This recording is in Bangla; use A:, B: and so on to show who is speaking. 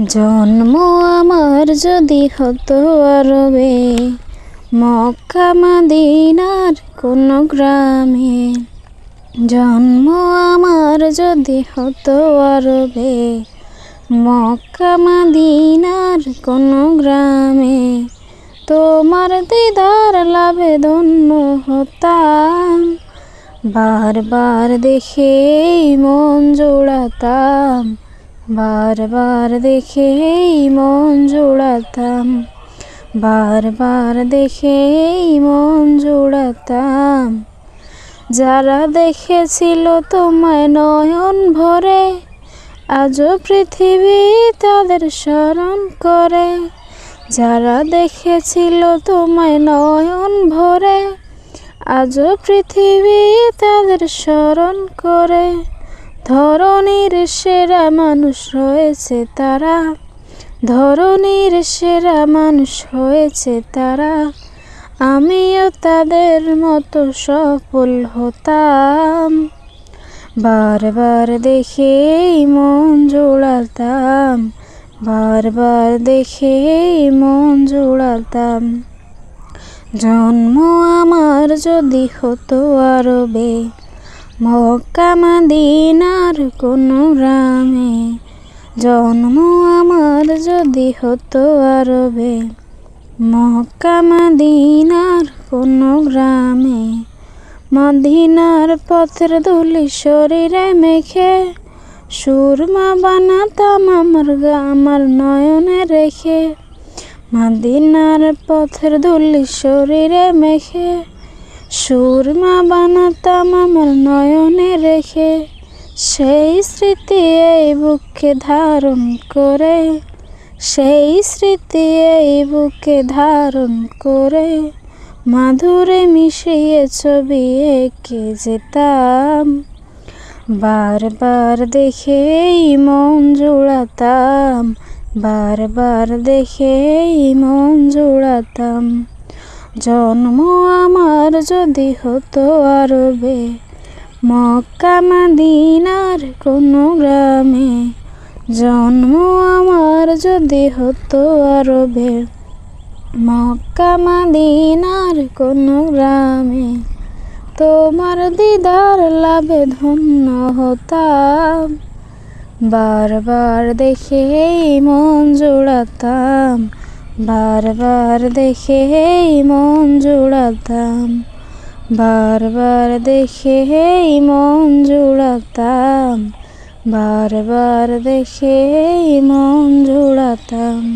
A: জন্ম আমার যদি হতো আরবে, মক্কা মদিনার কোন গ্রামে। জন্ম আমার যদি হতো আরবে, মক্কা মদিনার কোন গ্রামে। তোমার দিদার লাভে ধন্য হতাম, বারবার দেখেই মন জোড়াতাম। বারবার দেখেই মন জোড়াতাম, বারবার দেখেই মন জোড়াতাম। যারা দেখেছিল তোমায় নয়ন ভরে, আজও পৃথিবী তাদের স্মরণ করে। যারা দেখেছিল তোমায় নয়ন ভরে, আজও পৃথিবী তাদের স্মরণ করে। ধরণীর সেরা মানুষ হয়েছে তারা, ধরণীর সেরা মানুষ হয়েছে তারা। আমিও তাদের মতো সফল হতাম, বারবার দেখেই মন জোড়াতাম। বারবার দেখেই মন জোড়াতাম। জন্ম আমার যদি হতো আরবে, মক্কা মদিনার কোন গ্রামে। জন্ম আমার যদি হতো আরবে, মক্কা মদিনার কোন গ্রামে। মদিনার পথের ধুলি শরীরে মেখে, সুরমা বানাতাম আমার নয়নে রেখে। মদিনার পথের ধুলি শরীরে মেখে, সুরমা বানাতাম আমার নয়নে রেখে। সেই স্মৃতি এই বুকে ধারণ করে, সেই স্মৃতি এই বুকে ধারণ করে। মাধুরে মিশিয়ে ছবি এঁকে যেতাম, বারবার দেখেই মন জোড়াতাম। বারবার দেখেই মন জোড়াতাম। জন্ম আমার যদি হতো আরবে, মক্কা মদিনার কোন গ্রামে। জন্ম আমার যদি হতো আরবে, মক্কা মদিনার কোন গ্রামে। তোমার দিদার লাভে ধন্য হতাম, বারবার দেখেই মন জোড়াতাম। বারবার দেখেই মন জোড়াতাম, বারবার দেখেই মন জোড়াতাম। বারবার দেখেই মন জোড়াতাম।